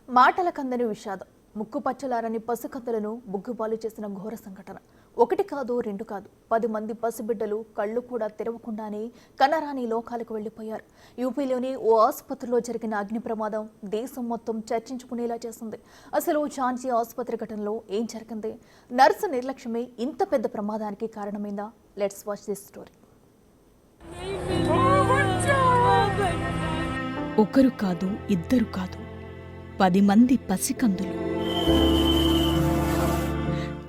మాటల కందని విషాదం. ముక్కుపచ్చలారని పసికందులను బుగ్గుపాలు చేసిన ఘోర సంఘటన. ఒకటి కాదు, రెండు కాదు, 10 మంది పసిబిడ్డలు కళ్ళు కూడా తెరవకుండానే కనరాని లోకాలకు వెళ్లిపోయారు. యూపీలోని ఓ ఆసుపత్రిలో జరిగిన అగ్ని ప్రమాదం దేశం మొత్తం చర్చించుకునేలా చేసింది. అసలు ఝాన్సీ ఆసుపత్రి ఘటనలో ఏం జరిగింది? నర్సు నిర్లక్ష్యమే ఇంత పెద్ద ప్రమాదానికి కారణమైందా? Let's watch this story. ఒకరు కాదు, ఇద్దరు కాదు, 10 మంది పసికందులు,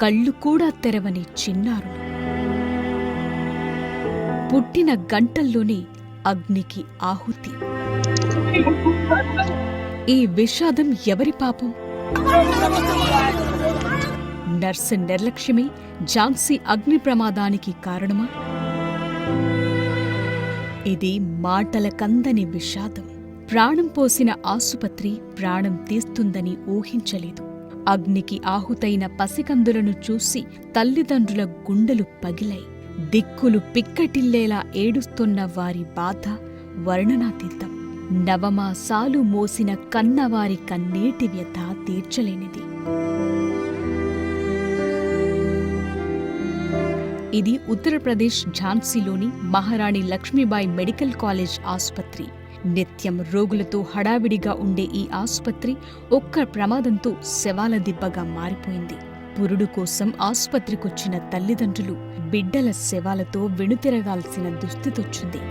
కళ్ళు కూడా తెరవని చిన్నారులు, పుట్టిన గంటల్లోనే అగ్నికి ఆహుతి. ఈ విషాదం ఎవరి పాపం? నర్సు నిర్లక్ష్యమే ఝాన్సీ అగ్ని ప్రమాదానికి కారణమా? ఇది మాటల కందని విషాదం. ప్రాణం పోసిన ఆసుపత్రి ప్రాణం తీస్తుందని ఊహించలేదు. అగ్నికి ఆహుతైన పసికందులను చూసి తల్లిదండ్రుల గుండెలు పగిలాయి. దిక్కులు పిక్కటిల్లేలా ఏడుస్తున్న వారి బాధ వర్ణనాతీతం. నవమాసాలు మోసిన కన్నవారి కన్నీటి వ్యథ తీర్చలేనిది. ఇది ఉత్తరప్రదేశ్ ఝాన్సీలోని మహారాణి లక్ష్మీబాయి మెడికల్ కాలేజ్ ఆసుపత్రి. నిత్యం రోగులతో హడావిడిగా ఉండే ఈ ఆసుపత్రి ఒక్క ప్రమాదంతో శవాల దిబ్బగా మారిపోయింది. పురుడు కోసం ఆసుపత్రికొచ్చిన తల్లిదండ్రులు బిడ్డల శవాలతో వెనుతిరగాల్సిన దుస్థితొచ్చింది.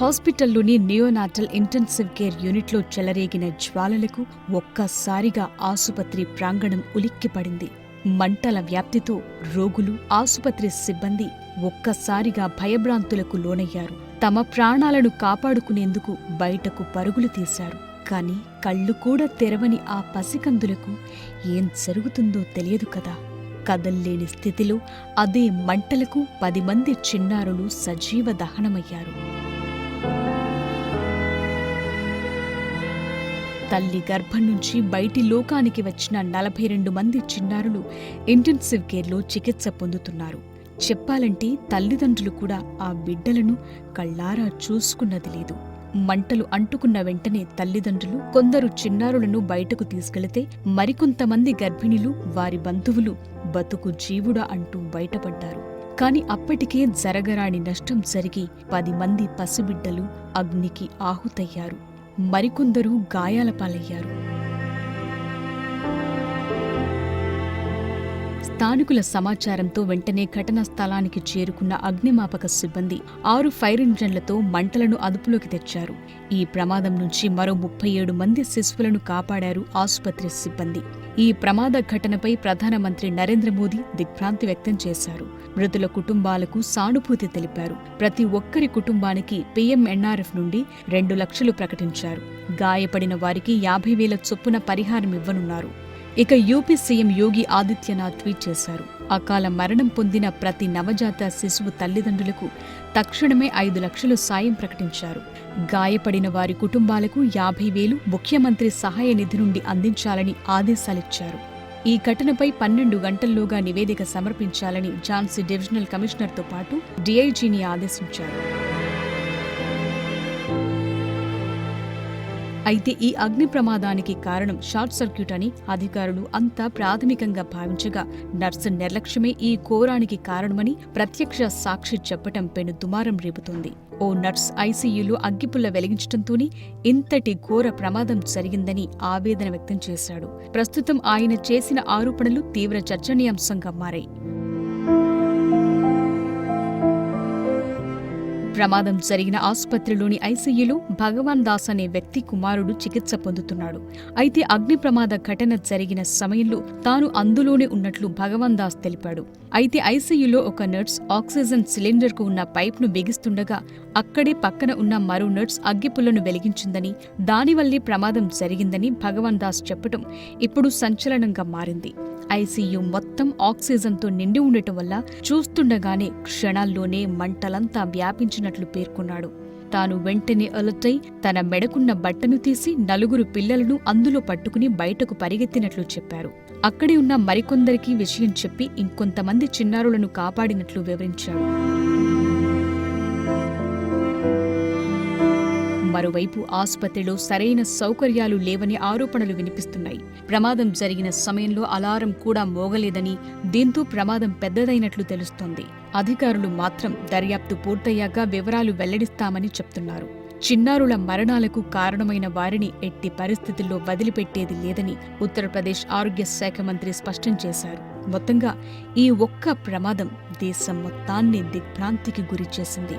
హాస్పిటల్లోని నియోనాటల్ ఇంటెన్సివ్ కేర్ యూనిట్లో చెలరేగిన జ్వాలలకు ఒక్కసారిగా ఆసుపత్రి ప్రాంగణం ఉలిక్కిపడింది. మంటల వ్యాప్తితో రోగులు, ఆసుపత్రి సిబ్బంది ఒక్కసారిగా భయభ్రాంతులకు లోనయ్యారు. తమ ప్రాణాలను కాపాడుకునేందుకు బయటకు పరుగులు తీశారు. కాని కళ్ళు కూడా తెరవని ఆ పసికందులకు ఏం జరుగుతుందో తెలియదు కదా. కదల్లేని స్థితిలో అదే మంటలకు 10 మంది చిన్నారులు సజీవ దహనమయ్యారు. తల్లి గర్భం నుంచి బయటి లోకానికి వచ్చిన 42 మంది చిన్నారులు ఇంటెన్సివ్ కేర్లో చికిత్స పొందుతున్నారు. చెప్పాలంటే తల్లిదండ్రులు కూడా ఆ బిడ్డలను కళ్ళారా చూసుకున్నది లేదు. మంటలు అంటుకున్న వెంటనే తల్లిదండ్రులు కొందరు చిన్నారులను బయటకు తీసుకెళితే మరికొంతమంది గర్భిణులు, వారి బంధువులు బతుకు జీవుడా అంటూ బయటపడ్డారు. కాని అప్పటికే జరగరాని నష్టం జరిగి 10 మంది పసిబిడ్డలు అగ్నికి ఆహుతయ్యారు. మరికొందరు గాయాల పాలయ్యారు. స్థానికుల సమాచారంతో వెంటనే ఘటనా స్థలానికి చేరుకున్న అగ్నిమాపక సిబ్బంది 6 ఫైర్ ఇంజన్లతో మంటలను అదుపులోకి తెచ్చారు. ఈ ప్రమాదం నుంచి మరో 37 మంది శిశువులను కాపాడారు ఆసుపత్రి సిబ్బంది. ఈ ప్రమాద ఘటనపై ప్రధానమంత్రి నరేంద్ర మోదీ దిగ్భ్రాంతి వ్యక్తం చేశారు. మృతుల కుటుంబాలకు సానుభూతి తెలిపారు. ప్రతి ఒక్కరి కుటుంబానికి పీఎంఎన్ఆర్ఎఫ్ నుండి 2 లక్షలు ప్రకటించారు. గాయపడిన వారికి 50,000 చొప్పున పరిహారం ఇవ్వనున్నారు. ఇక UP CM Yogi Adityanath tweet చేశారు. అకాల మరణం పొందిన ప్రతి నవజాత శిశువు తల్లిదండ్రులకు తక్షణమే 5 లక్షలు సాయం ప్రకటించారు. గాయపడిన వారి కుటుంబాలకు 50,000 ముఖ్యమంత్రి సహాయ నిధి నుండి అందించాలని ఆదేశాలిచ్చారు. ఈ ఘటనపై 12 గంటల్లోగా నివేదిక సమర్పించాలని ఝాన్సీ డివిజనల్ కమిషనర్తో పాటు డీఐజీని ఆదేశించారు. అయితే ఈ అగ్ని ప్రమాదానికి కారణం షార్ట్ సర్క్యూట్ అని అధికారులు అంతా ప్రాథమికంగా భావించగా, నర్సు నిర్లక్ష్యమే ఈ ఘోరానికి కారణమని ప్రత్యక్ష సాక్షి చెప్పటం పెను దుమారం రేపుతోంది. ఓ నర్స్ ఐసీయూలో అగ్గిపుల్ల వెలిగించడంతోనే ఇంతటి ఘోర ప్రమాదం జరిగిందని ఆవేదన వ్యక్తం చేశాడు. ప్రస్తుతం ఆయన చేసిన ఆరోపణలు తీవ్ర చర్చనీయాంశంగా మారాయి. ప్రమాదం జరిగిన ఆసుపత్రిలోని ఐసీయూలో భగవాన్ దాస్ అనే వ్యక్తి కుమారుడు చికిత్స పొందుతున్నాడు. అయితే అగ్ని ప్రమాద ఘటన జరిగిన సమయంలో తాను అందులోనే ఉన్నట్లు భగవాన్ దాస్ తెలిపాడు. అయితే ఐసీయూలో ఒక నర్స్ ఆక్సిజన్ సిలిండర్కు ఉన్న పైప్ను బిగిస్తుండగా అక్కడే పక్కన ఉన్న మరో నర్స్ అగ్గిపుల్లను వెలిగించిందని, దానివల్లే ప్రమాదం జరిగిందని భగవాన్ దాస్ చెప్పటం ఇప్పుడు సంచలనంగా మారింది. ఐసీయూ మొత్తం ఆక్సిజన్తో నిండి ఉండటం వల్ల చూస్తుండగానే క్షణాల్లోనే మంటలంతా వ్యాపించినట్లు పేర్కొన్నాడు. తాను వెంటనే అలర్ట్ అయి తన మెడకున్న బట్టను తీసి 4 పిల్లలను అందులో పట్టుకుని బయటకు పరిగెత్తినట్లు చెప్పారు. అక్కడే ఉన్న మరికొందరికి విషయం చెప్పి ఇంకొంతమంది చిన్నారులను కాపాడినట్లు వివరించాడు. మరోవైపు ఆసుపత్రిలో సరైన సౌకర్యాలు లేవని ఆరోపణలు వినిపిస్తున్నాయి. ప్రమాదం జరిగిన సమయంలో అలారం కూడా మోగలేదని, దీంతో ప్రమాదం పెద్దదైనట్లు తెలుస్తోంది. అధికారులు మాత్రం దర్యాప్తు పూర్తయ్యాక వివరాలు వెల్లడిస్తామని చెప్తున్నారు. చిన్నారుల మరణాలకు కారణమైన వారిని ఎట్టి పరిస్థితుల్లో వదిలిపెట్టేది లేదని ఉత్తరప్రదేశ్ ఆరోగ్య శాఖ మంత్రి స్పష్టం చేశారు. మొత్తంగా ఈ ఒక్క ప్రమాదం దేశం మొత్తాన్ని దిగ్భ్రాంతికి గురిచేసింది.